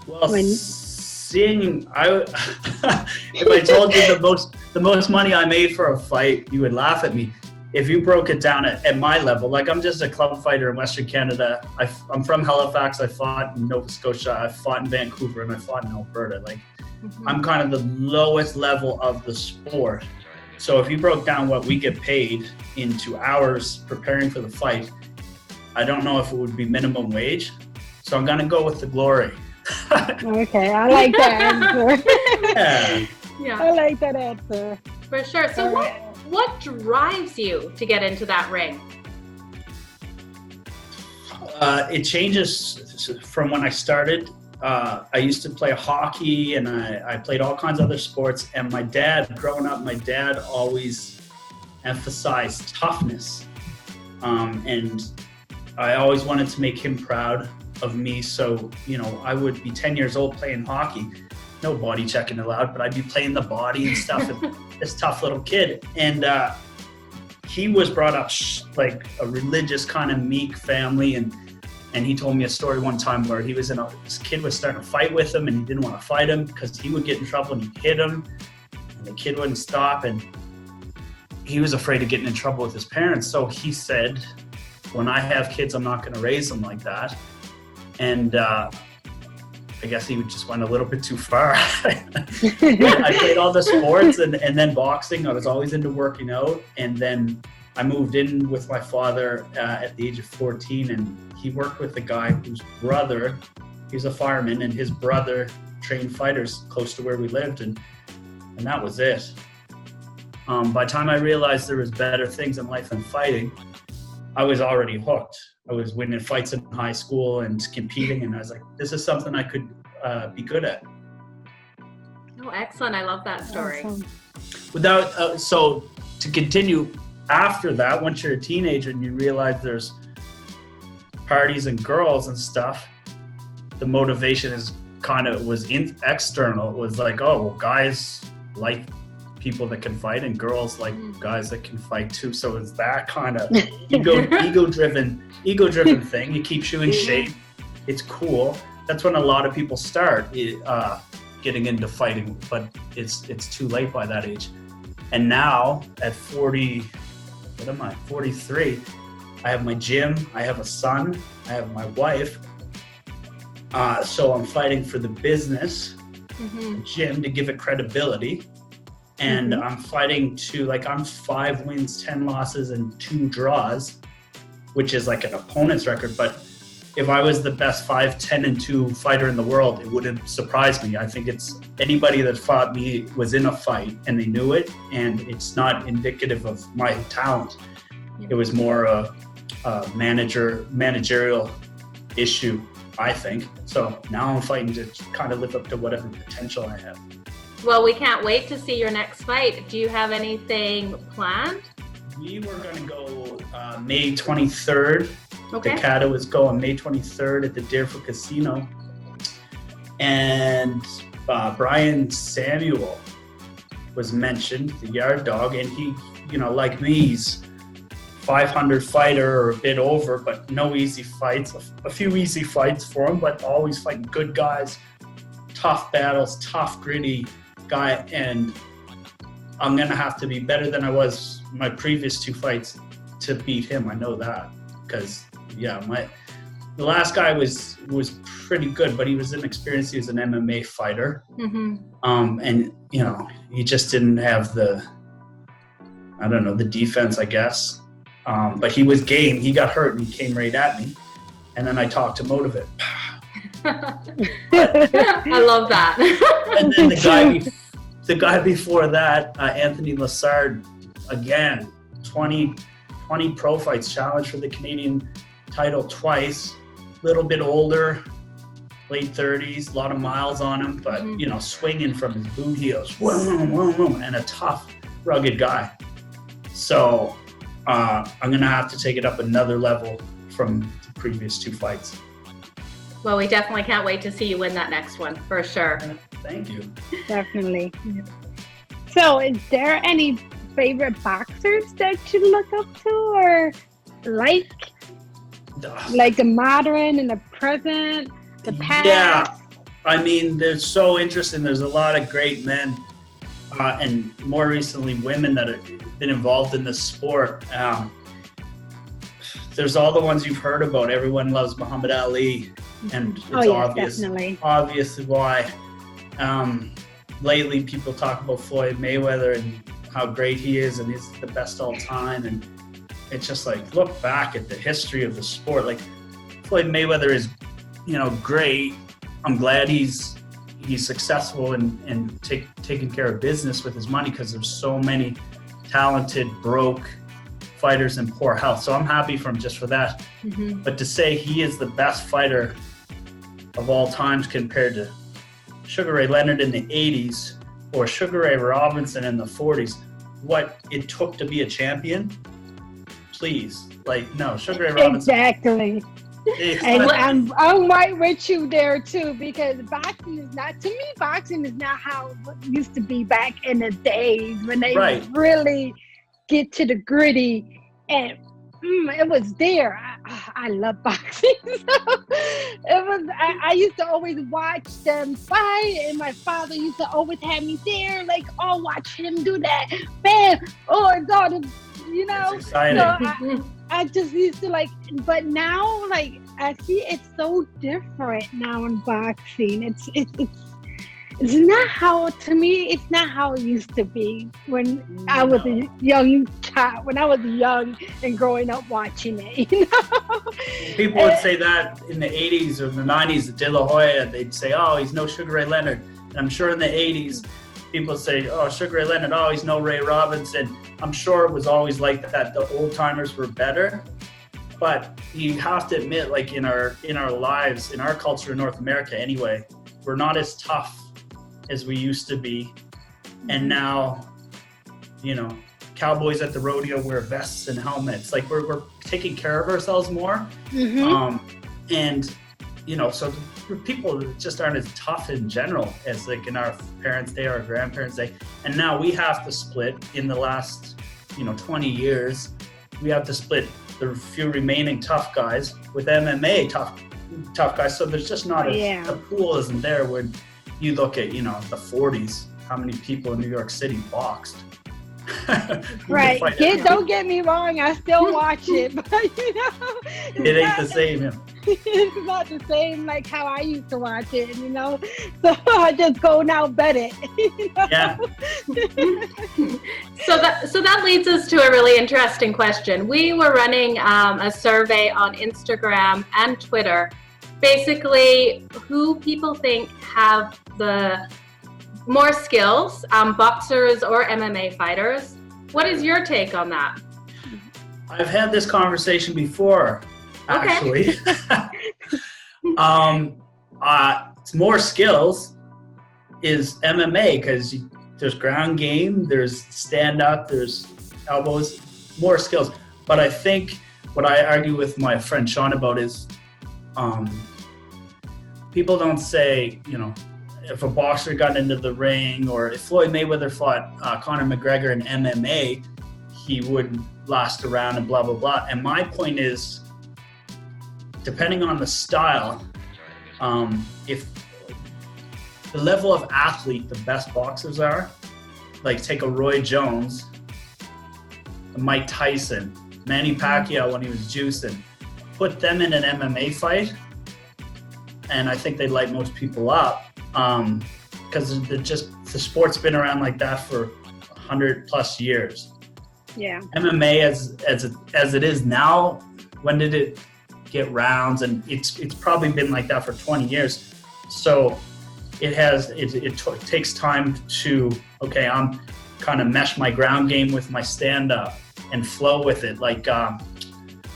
Well, if I told you the most money I made for a fight, you would laugh at me. If you broke it down at my level, like, I'm just a club fighter in Western Canada. I'm from Halifax. I fought in Nova Scotia. I fought in Vancouver, and I fought in Alberta. Like, I'm kind of the lowest level of the sport. So if you broke down what we get paid into hours preparing for the fight, I don't know if it would be minimum wage. So I'm gonna go with the glory. Okay, I like that answer. Yeah. I like that answer. For sure. So what drives you to get into that ring? It changes from when I started. I used to play hockey, and I played all kinds of other sports. And my dad, growing up, always emphasized toughness. And I always wanted to make him proud of me. So, I would be 10 years old playing hockey, no body checking allowed, but I'd be playing the body and stuff. And this tough little kid. And he was brought up like a religious kind of meek family. And And he told me a story one time where he was this kid was starting to fight with him, and he didn't want to fight him because he would get in trouble and he'd hit him, and the kid wouldn't stop, and he was afraid of getting in trouble with his parents. So he said, when I have kids, I'm not going to raise them like that. And I guess he just went a little bit too far. I played all the sports and then boxing. I was always into working out. And then I moved in with my father at the age of 14, and he worked with a guy whose brother, he's a fireman, and his brother trained fighters close to where we lived, and that was it. By the time I realized there was better things in life than fighting, I was already hooked. I was winning fights in high school and competing, and I was like, this is something I could be good at. Oh, excellent. I love that story. Awesome. So to continue, after that, once you're a teenager and you realize there's parties and girls and stuff, the motivation was external. It was like, oh, well, guys like people that can fight, and girls like guys that can fight too. So it's that kind of ego-driven thing. It keeps you in shape. It's cool. That's when a lot of people start getting into fighting, but it's too late by that age. And now at 43, I have my gym, I have a son, I have my wife. So I'm fighting for the business, gym, to give it credibility. And I'm fighting I'm 5 wins, 10 losses, and 2 draws, which is like an opponent's record. But if I was the best 5, 10, and 2 fighter in the world, it wouldn't surprise me. I think it's anybody that fought me was in a fight and they knew it, and it's not indicative of my talent. It was more a managerial issue, I think. So now I'm fighting to kind of live up to whatever potential I have. Well, we can't wait to see your next fight. Do you have anything planned? We were going to go May 23rd. Okay. The Cata was going May 23rd at the Deerfield Casino. And Brian Samuel was mentioned, the yard dog, and he, like me, he's 500 fighter or a bit over, but no easy fights. A few easy fights for him, but always fighting good guys, tough battles, tough, gritty guy. And I'm going to have to be better than I was my previous 2 fights to beat him. I know that because, the last guy was pretty good, but he was inexperienced. He was an MMA fighter. And, he just didn't have the defense, I guess. But he was game. He got hurt and he came right at me. And then I talked to motivate. I love that. And then the guy before that, Anthony Lassard, again, 20 pro fights, challenged for the Canadian title twice, little bit older, late 30s, a lot of miles on him, but swinging from his boot heels, and a tough, rugged guy. So I'm gonna have to take it up another level from the previous 2 fights. Well, we definitely can't wait to see you win that next one, for sure. Thank you. Definitely. So is there any favorite boxers that you look up to or like the modern and the present, the past? Yeah, I mean, they're so interesting. There's a lot of great men and more recently women that have been involved in this sport. There's all the ones you've heard about. Everyone loves Muhammad Ali, and it's obvious why. Lately, people talk about Floyd Mayweather and how great he is, and he's the best all time. And it's just like, look back at the history of the sport. Like, Floyd Mayweather is, great. I'm glad he's successful and taking care of business with his money, because there's so many talented, broke fighters in poor health. So I'm happy for him just for that. But to say he is the best fighter of all times compared to Sugar Ray Leonard in the 80s or Sugar Ray Robinson in the 40s, what it took to be a champion, please. No, Sugar Ray Robinson. Exactly. And I'm right with you there too, because boxing is not how it used to be back in the days when they really get to the gritty, and it was there. I love boxing. So it was. I used to always watch them fight, and my father used to always have me there, like, oh, watch him do that, bam, oh, it's all the, you know. It's exciting. So I just used to like, but now like I see it's so different now in boxing. It's not how, to me, it's not how it used to be when I was a young child, when I was young and growing up watching it, you know? People would say that in the 80s or the 90s, De La Hoya, they'd say, oh, he's no Sugar Ray Leonard. And I'm sure in the 80s, people say, oh, Sugar Ray Leonard, oh, he's no Ray Robinson. I'm sure it was always like that. The old timers were better. But you have to admit, like in our lives, in our culture in North America anyway, we're not as tough as we used to be. And now, you know, cowboys at the rodeo wear vests and helmets. Like we're taking care of ourselves more. And, you know, so people just aren't as tough in general as like in our parents' day, our grandparents' day. And now we have to split in the last, 20 years, we have to split the few remaining tough guys with MMA tough guys. So there's just not the pool isn't there when you look at, the 40s, how many people in New York City boxed. Right. Don't get me wrong, I still watch it, but it ain't the same. It's not the same like how I used to watch it, So I just go now bet it. Yeah. So that leads us to a really interesting question. We were running a survey on Instagram and Twitter, basically who people think have the more skills, boxers or MMA fighters. What is your take on that? I've had this conversation before, actually. It's more skills is MMA because there's ground game, there's stand up, there's elbows, more skills. But I think what I argue with my friend Sean about is people don't say, if a boxer got into the ring or if Floyd Mayweather fought Conor McGregor in MMA, he wouldn't last around and blah, blah, blah. And my point is, depending on the style, if the level of athlete the best boxers are, like take a Roy Jones, a Mike Tyson, Manny Pacquiao when he was juicing, put them in an MMA fight, and I think they'd light most people up. Because the sport's been around like that for 100 plus years. Yeah. MMA as it is now, when did it get rounds? And it's probably been like that for 20 years. So it takes time to, I'm kind of mesh my ground game with my stand up and flow with it. Like,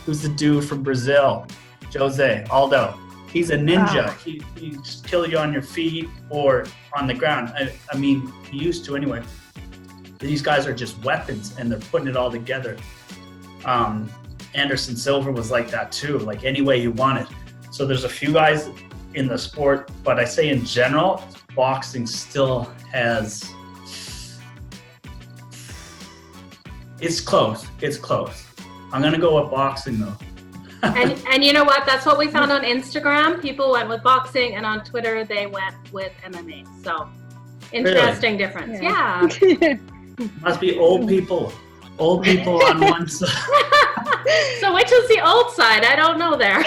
who's the dude from Brazil? Jose Aldo. He's a ninja. Wow. He just kill you on your feet or on the ground. I mean, he used to anyway. These guys are just weapons, and they're putting it all together. Anderson Silva was like that too, like any way you want it. So there's a few guys in the sport, but I say in general, boxing still has. It's close. I'm gonna go with boxing though. And you know what? That's what we found on Instagram. People went with boxing, and on Twitter they went with MMA. So interesting difference. Yeah. Must be old people. Old people on one side. So which is the old side? I don't know there.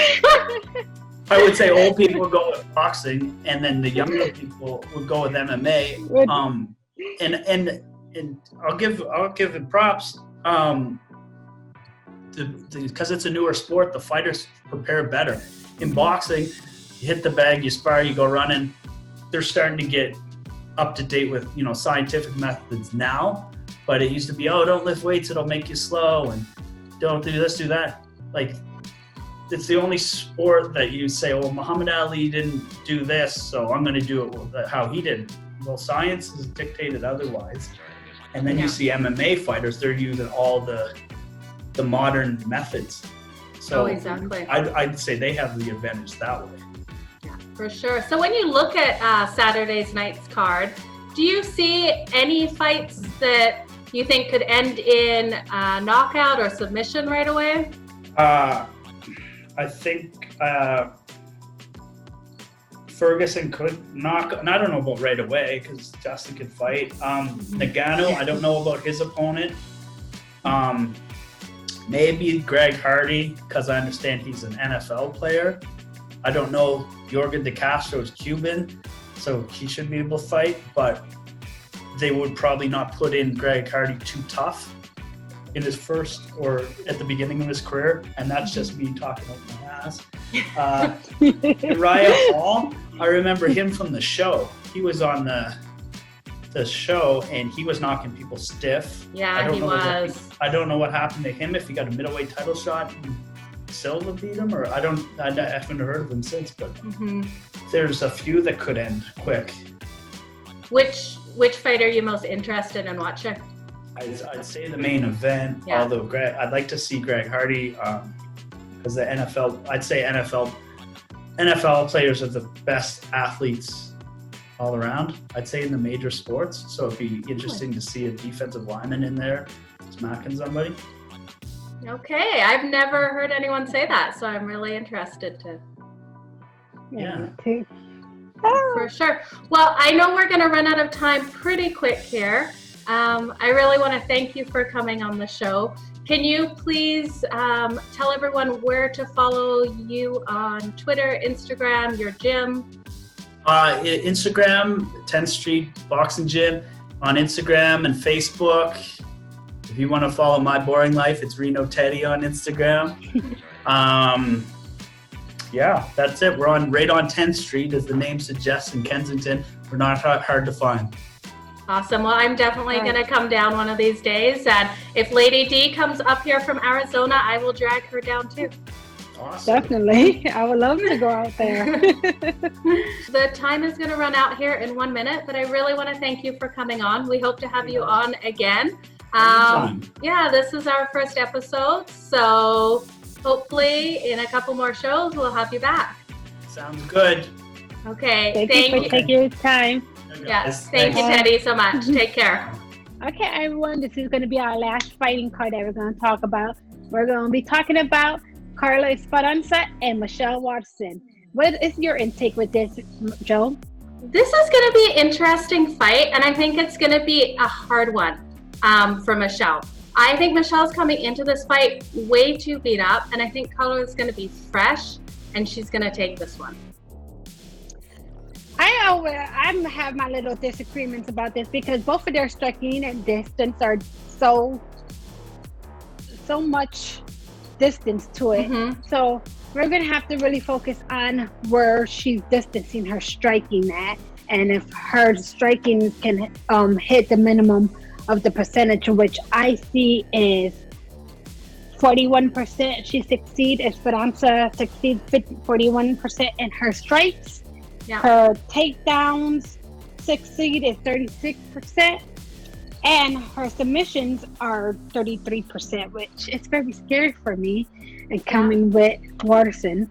I would say old people would go with boxing, and then the younger people would go with MMA. And I'll give it props. Because it's a newer sport, the fighters prepare better. In boxing, you hit the bag, you spar, you go running. They're starting to get up to date with scientific methods now, but it used to be, don't lift weights, it'll make you slow, and don't do this, do that. Like, it's the only sport that you say, well, Muhammad Ali didn't do this, so I'm going to do it how he did. Well, science has dictated otherwise. And then you see MMA fighters, they're using all the modern methods. So exactly. I'd say they have the advantage that way. Yeah, for sure. So when you look at Saturday's night's card, do you see any fights that you think could end in knockout or submission right away? I think Ferguson could knock, and I don't know about right away because Justin could fight. Nagano, I don't know about his opponent. Maybe Greg Hardy, because I understand he's an NFL player. I don't know. Jorgen De Castro is Cuban, so he should be able to fight, but they would probably not put in Greg Hardy too tough in his first or at the beginning of his career, and that's just me talking out my ass. Uriah Hall, I remember him from the show. He was on the show, and he was knocking people stiff. Yeah, he was. I don't know what happened to him, if he got a middleweight title shot and Silva beat him, or I haven't heard of him since, but there's a few that could end quick. Which fight are you most interested in watching? I'd say the main event, although I'd like to see Greg Hardy, because the NFL, I'd say NFL players are the best athletes all around. I'd say in the major sports, so it'd be interesting to see a defensive lineman in there smacking somebody. Okay, I've never heard anyone say that, so I'm really interested to. Yeah. For sure. Well, I know we're going to run out of time pretty quick here. I really want to thank you for coming on the show. Can you please tell everyone where to follow you on Twitter, Instagram, your gym? Instagram, 10th Street Boxing Gym, on Instagram and Facebook. If you want to follow my boring life, it's Reno Teddy on Instagram. Yeah, that's it. We're right on 10th Street, as the name suggests, in Kensington. We're not hard to find. Awesome. Well, I'm definitely going to come down one of these days. And if Lady D comes up here from Arizona, I will drag her down too. Awesome. Definitely. I would love to go out there. The time is going to run out here in 1 minute, but I really want to thank you for coming on. We hope to have you on again. Yeah, this is our first episode, so hopefully in a couple more shows we'll have you back. Sounds good. Okay, thank you for taking your time. Yes, thank you, Teddy, so much. Take care. Okay, everyone, this is going to be our last fighting card that we're going to talk about. We're going to be talking about Carla Esperanza and Michelle Watson. What is your intake with this, Jo? This is going to be an interesting fight, and I think it's going to be a hard one for Michelle. I think Michelle's coming into this fight way too beat up, and I think Carla is going to be fresh, and she's going to take this one. I have my little disagreements about this because both of their striking and distance are so much distance to it. So we're going to have to really focus on where she's distancing her striking at, and if her striking can hit the minimum of the percentage, which I see is 41%. She succeeds. Esperanza succeeds 41% in her strikes. Yeah. Her takedowns succeed is 36%, and her submissions are 33%, which is very scary for me, and coming with Watson.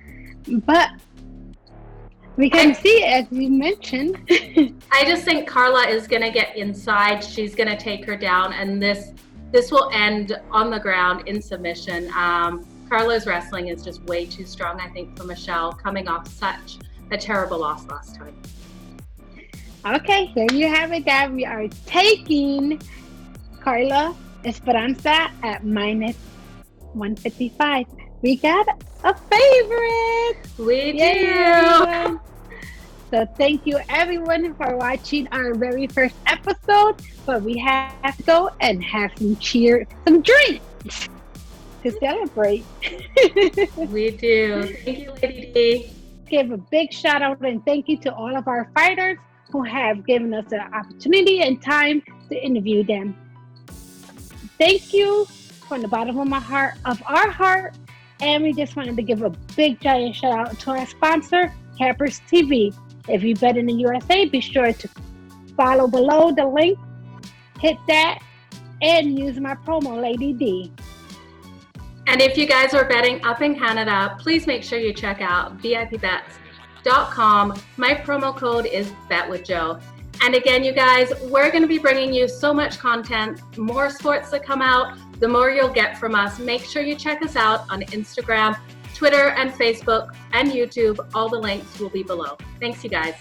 But we can see, as you mentioned. I just think Carla is going to get inside. She's going to take her down, and this will end on the ground in submission. Carla's wrestling is just way too strong, I think, for Michelle, coming off such a terrible loss last time. Okay, there you have it, guys. We are taking Carla Esperanza at minus 155. We got a favorite. We do. So thank you, everyone, for watching our very first episode. But we have to go and have some drinks to celebrate. We do. Thank you, Lady D. Give a big shout out and thank you to all of our fighters who have given us the opportunity and time to interview them. Thank you from the bottom of our heart. And we just wanted to give a big giant shout out to our sponsor, Capperstv. If you bet in the USA, be sure to follow below the link, hit that, and use my promo, Lady D. And if you guys are betting up in Canada, please make sure you check out VIPbets.com. My promo code is BetWithJo. And again, you guys, we're going to be bringing you so much content, more sports that come out, the more you'll get from us. Make sure you check us out on Instagram, Twitter and Facebook and YouTube. All the links will be below. Thanks, you guys.